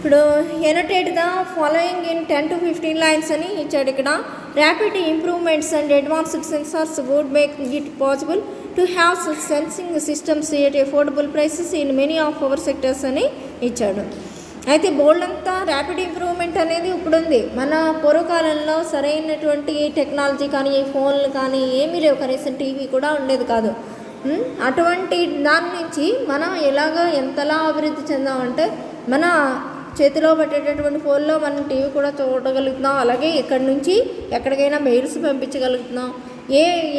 ఇప్పుడు annotate the following in 10 to 15 lines అని ఇచ్చాడు. ఇక్కడ rapid improvements and advanced sensors would make it possible to have such sensing systems at affordable prices in many of our sectors అని ఇచ్చాడు. అయితే బోల్డ్ అంతా rapid improvement అనేది ఇప్పుడు ఉంది. మన పూర్వకాలంలో సరైనటువంటి టెక్నాలజీ కానీ ఫోన్లు కానీ ఏమీ లేవు, కనీసం టీవీ కూడా ఉండేది కాదు. అటువంటి దాని నుంచి మనం ఎంతలా అభివృద్ధి చెందామంటే మన చేతిలో పెట్టేటటువంటి ఫోన్లో మనం టీవీ కూడా చూడగలుగుతున్నాం, అలాగే ఇక్కడి నుంచి ఎక్కడికైనా మెయిల్స్ పంపించగలుగుతున్నాం,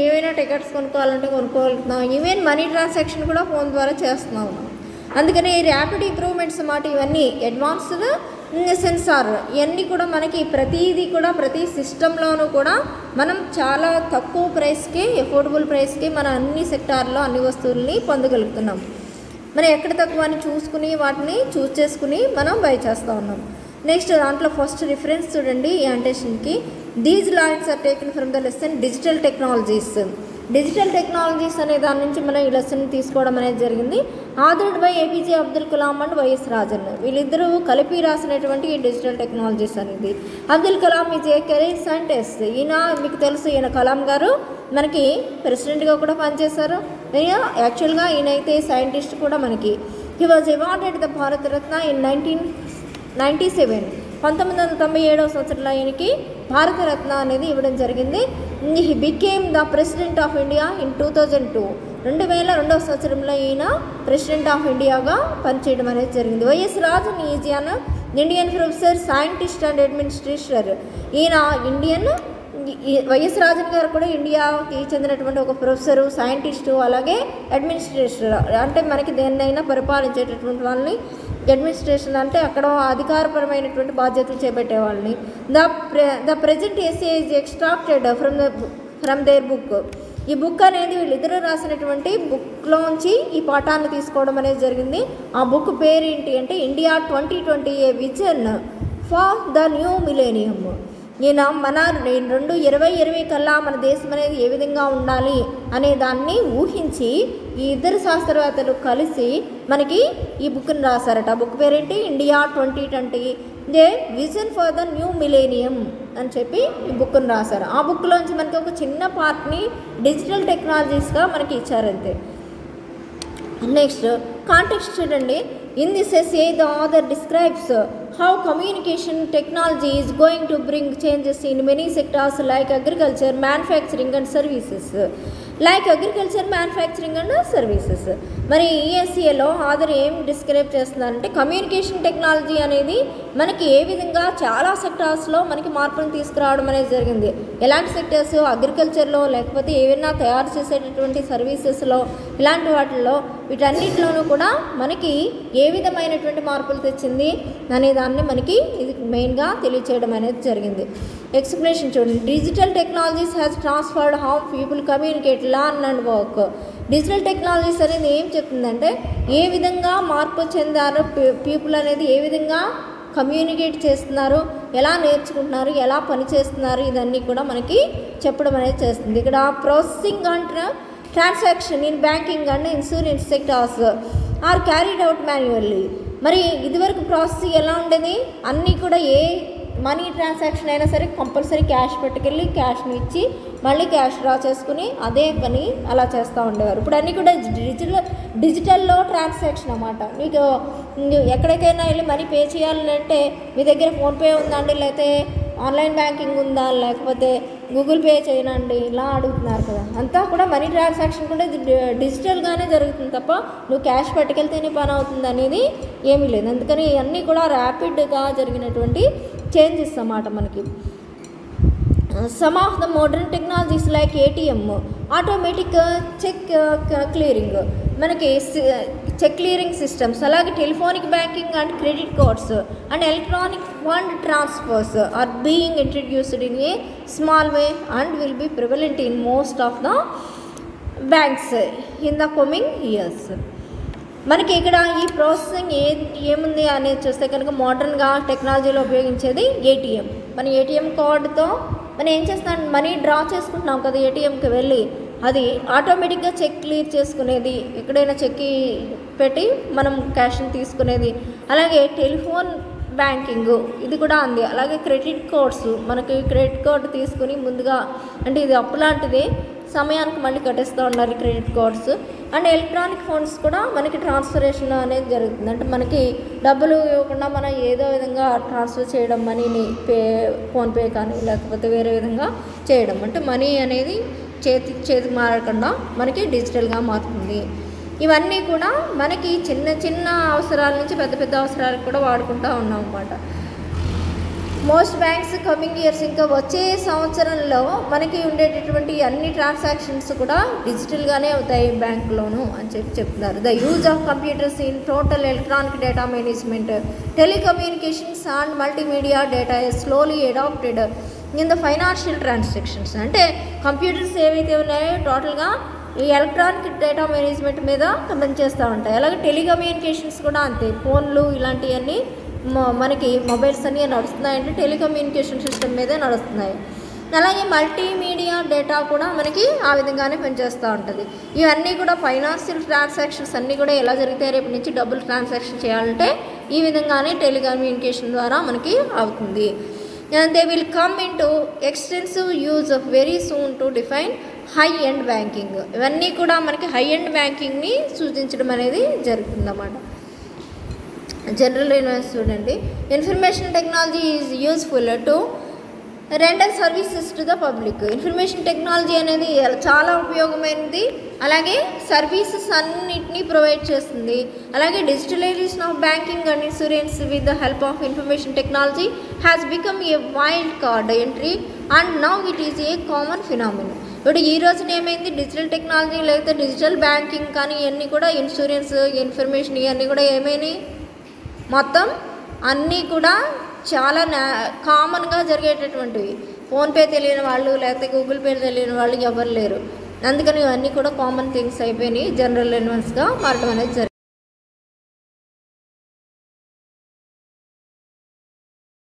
ఏవైనా టికెట్స్ కొనుక్కోవాలంటే కొనుక్కోగలుగుతున్నాం, ఈవెన్ మనీ ట్రాన్సాక్షన్ కూడా ఫోన్ ద్వారా చేస్తున్నాం. అందుకని ర్యాపిడ్ ఇంప్రూవ్మెంట్స్ అన్నమాట ఇవన్నీ. అడ్వాన్స్డ్ సెన్సార్ ఇవన్నీ కూడా మనకి ప్రతిదీ కూడా ప్రతి సిస్టంలోనూ కూడా మనం చాలా తక్కువ ప్రైస్కి అఫోర్డబుల్ ప్రైస్కి మన అన్ని సెక్టార్లో అన్ని వస్తువుల్ని పొందగలుగుతున్నాం. మనం ఎక్కడ తక్కువ అని చూసుకుని వాటిని చూస్ చేసుకుని మనం బై చేస్తూ ఉన్నాం. నెక్స్ట్ దాంట్లో ఫస్ట్ రిఫరెన్స్ చూడండి ఈ అంటేషన్కి. These lines are taken from the lesson digital technologies. Digital technologies అనే దాని నుంచి మనం ఈ లెసన్ తీసుకోవడం అనేది జరిగింది. Authored by APJ Abdul Kalam and YS Rajan. వీళ్ళిద్దరూ కలిపి రాసినటువంటి ఈ డిజిటల్ టెక్నాలజీస్ అనేది. Abdul Kalam is a career scientist. ఈయన మీకు తెలుసు, ఈయన కలాం గారు మనకి ప్రెసిడెంట్గా కూడా పనిచేశారు. యాక్చువల్గా ఈయనైతే సైంటిస్ట్ కూడా మనకి. He was awarded the Bharat Ratna in 1997. 1997వ సంవత్సరంలో ఈయనకి భారతరత్న అనేది ఇవ్వడం జరిగింది. He became the president of India in 2002. 2002వ సంవత్సరంలో ఈయన ప్రెసిడెంట్ ఆఫ్ ఇండియాగా పనిచేయడం అనేది జరిగింది. YS Rajan is an Indian professor, scientist and administrator. ఈయన వైఎస్ రాజన్ గారు కూడా ఇండియాకి చెందినటువంటి ఒక ప్రొఫెసరు, సైంటిస్టు, అలాగే అడ్మినిస్ట్రేటర్. అంటే మనకి దేన్నైనా పరిపాలించేటటువంటి వాళ్ళని అడ్మినిస్ట్రేషన్ అంటే అక్కడ అధికారపరమైనటువంటి బాధ్యతలు చేపట్టే వాళ్ళని. The present essay is extracted from their book. ఈ బుక్ అనేది వీళ్ళిద్దరూ రాసినటువంటి బుక్లోంచి ఈ పాఠాన్ని తీసుకోవడం అనేది జరిగింది. ఆ బుక్ పేరు ఏంటి అంటే India 2020 A vision for the new millennium. ఈయన మన 2020 కల్లా మన దేశం అనేది ఏ విధంగా ఉండాలి అనే దాన్ని ఊహించి ఈ ఇద్దరు శాస్త్రవేత్తలు కలిసి మనకి ఈ బుక్ని రాశారట. ఆ బుక్ పేరేంటి? India 2020 A vision for the new millennium అని చెప్పి ఈ బుక్ని రాశారు. ఆ బుక్లోంచి మనకి ఒక చిన్న పార్ట్ని డిజిటల్ టెక్నాలజీస్గా మనకి ఇచ్చారంతే. నెక్స్ట్ కాంటెక్స్ట్ చూడండి. In this essay, the author describes how communication technology is going to bring changes in many sectors like agriculture, manufacturing and services. మరి ఈ ఎస్సీఏలో ఆథర్ ఏం డిస్క్రైబ్ చేస్తున్నారంటే కమ్యూనికేషన్ టెక్నాలజీ అనేది మనకి ఏ విధంగా చాలా సెక్టార్స్లో మనకి మార్పులను తీసుకురావడం అనేది జరిగింది. ఎలాంటి సెక్టర్స్? అగ్రికల్చర్లో, లేకపోతే ఏమైనా తయారు చేసేటటువంటి సర్వీసెస్లో, ఇలాంటి వాటిల్లో వీటన్నిటిలోనూ కూడా మనకి ఏ విధమైనటువంటి మార్పులు తెచ్చింది అనే దాన్ని మనకి ఇది మెయిన్గా తెలియచేయడం అనేది జరిగింది. ఎక్స్ప్లెనేషన్ చూడండి. Digital technologies has transferred how people communicate, learn and work. Digital technologies అనేది ఏం చెప్తుందంటే ఏ విధంగా మార్పు చెందారో పీపుల్ అనేది ఏ విధంగా కమ్యూనికేట్ చేస్తున్నారు, ఎలా నేర్చుకుంటున్నారు, ఎలా పనిచేస్తున్నారు, ఇదన్నీ కూడా మనకి చెప్పడం అనేది చేస్తుంది. ఇక్కడ processing and transaction in banking and insurance sectors are carried out manually. మరి ఇదివరకు ప్రాసెసింగ్ ఎలా ఉండేది? అన్నీ కూడా ఏ మనీ ట్రాన్సాక్షన్ అయినా సరే కంపల్సరీ క్యాష్ పట్టుకెళ్ళి క్యాష్ని ఇచ్చి మళ్ళీ క్యాష్ డ్రా చేసుకుని అదే పని అలా చేస్తూ ఉండేవారు. ఇప్పుడు అన్నీ కూడా డిజిటల్లో ట్రాన్సాక్షన్ అన్నమాట. మీకు ఎక్కడికైనా వెళ్ళి మనీ పే చేయాలంటే మీ దగ్గర ఫోన్పే ఉందండి, లేకపోతే ఆన్లైన్ బ్యాంకింగ్ ఉందా, లేకపోతే గూగుల్ పే చేయనండి, ఇలా అడుగుతున్నారు కదా. అంతా కూడా మనీ ట్రాన్సాక్షన్ కూడా డిజిటల్గానే జరుగుతుంది తప్ప నువ్వు క్యాష్ పట్టుకెళ్తేనే పని అవుతుంది అనేది ఏమీ లేదు. అందుకని ఇవన్నీ కూడా ర్యాపిడ్గా జరిగినటువంటి చేంజెస్ అన్నమాట మనకి. Some of the modern technologies like ATM, automatic cheque clearing, మనకి చెక్ క్లియరింగ్ సిస్టమ్స్, అలాగే telephonic banking and credit cards and electronic fund transfers are being introduced in a small way and will be prevalent in most of the banks in the coming years. మనకి ఇక్కడ ఈ processing ఏముంది అనేది చూస్తే కనుక మోడర్న్గా టెక్నాలజీలో ఉపయోగించేది ఏటీఎం. మన ఏటీఎం కార్డుతో మనం ఏం చేస్తాం, మనీ డ్రా చేసుకుంటున్నాం కదా ఏటీఎంకి వెళ్ళి, అది ఆటోమేటిక్గా చెక్ క్లియర్ చేసుకునేది, ఎక్కడైనా చెక్ పెట్టి మనం క్యాష్ని తీసుకునేది. అలాగే టెలిఫోన్ బ్యాంకింగ్ ఇది కూడా ఉంది. అలాగే క్రెడిట్ కార్డ్స్, మనకి క్రెడిట్ కార్డు తీసుకుని ముందుగా అంటే ఇది అప్పు లాంటిది, సమయానికి మళ్ళీ కట్టేస్తూ ఉండాలి credit cards. And electronic funds కూడా మనకి ట్రాన్స్ఫరేషన్ అనేది జరుగుతుంది. అంటే మనకి డబ్బులు ఇవ్వకుండా మనం ఏదో విధంగా ట్రాన్స్ఫర్ చేయడం, మనీని ఫోన్పే కానీ లేకపోతే వేరే విధంగా చేయడం, అంటే మనీ అనేది చేతికి మారకుండా మనకి డిజిటల్గా మారుతుంది. ఇవన్నీ కూడా మనకి చిన్న చిన్న అవసరాల నుంచి పెద్ద పెద్ద అవసరాలకు కూడా వాడుకుంటూ ఉన్నాం అన్నమాట. మోస్ట్ బ్యాంక్స్ కమింగ్ ఇయర్స్, ఇంకా వచ్చే సంవత్సరంలో మనకి ఉండేటటువంటి అన్ని ట్రాన్సాక్షన్స్ కూడా డిజిటల్గానే అవుతాయి బ్యాంకులోను అని చెప్తున్నారు. The use of computers in total electronic data management, telecommunications and multimedia data is slowly adapted in the financial transactions. అంటే కంప్యూటర్స్ ఏవైతే ఉన్నాయో టోటల్గా ఈ ఎలక్ట్రానిక్ డేటా మేనేజ్మెంట్ మీద పనిచేస్తూ ఉంటాయి. అలాగే టెలికమ్యూనికేషన్స్ కూడా అంతే, ఫోన్లు ఇలాంటివన్నీ మనకి మొబైల్స్ అన్నీ నడుస్తున్నాయంటే టెలికమ్యూనికేషన్ సిస్టమ్ మీదే నడుస్తున్నాయి. అలాగే మల్టీమీడియా డేటా కూడా మనకి ఆ విధంగానే పనిచేస్తూ ఉంటుంది. ఇవన్నీ కూడా ఫైనాన్షియల్ ట్రాన్సాక్షన్స్ అన్నీ కూడా ఎలా జరుగుతాయి, రేపు నుంచి డబ్బులు ట్రాన్సాక్షన్ చేయాలంటే ఈ విధంగానే టెలికమ్యూనికేషన్ ద్వారా మనకి అవుతుంది. And they will come into extensive use of very soon to define high end banking. ఇవన్నీ కూడా మనకి హై ఎండ్ బ్యాంకింగ్ని సూచించడం అనేది జరుగుతుందన్నమాట. జనరల్ ఇన్వెస్ట్ చూడండి, information technology is useful to render services to the public. Information technology అనేది చాలా ఉపయోగమైనది, అలాగే సర్వీసెస్ అన్నిటినీ ప్రొవైడ్ చేస్తుంది. అలాగే digitalization of banking and insurance with the help of information technology has become a wild card entry and now it is a common phenomenon. ఇప్పుడు ఈ రోజున ఏమైంది, డిజిటల్ టెక్నాలజీ లేకపోతే డిజిటల్ బ్యాంకింగ్ కానీ ఇవన్నీ కూడా ఇన్సూరెన్స్ ఇన్ఫర్మేషన్ ఇవన్నీ కూడా ఏమైనాయి, మొత్తం అన్నీ కూడా చాలా కామన్గా జరిగేటటువంటివి. ఫోన్పే తెలియని వాళ్ళు లేకపోతే గూగుల్ పే తెలియని వాళ్ళు ఎవరు లేరు. అందుకని ఇవన్నీ కూడా కామన్ థింగ్స్ అయిపోయినాయి, జనరల్ ఇన్వెస్ట్గా మారడం అనేది జరిగింది.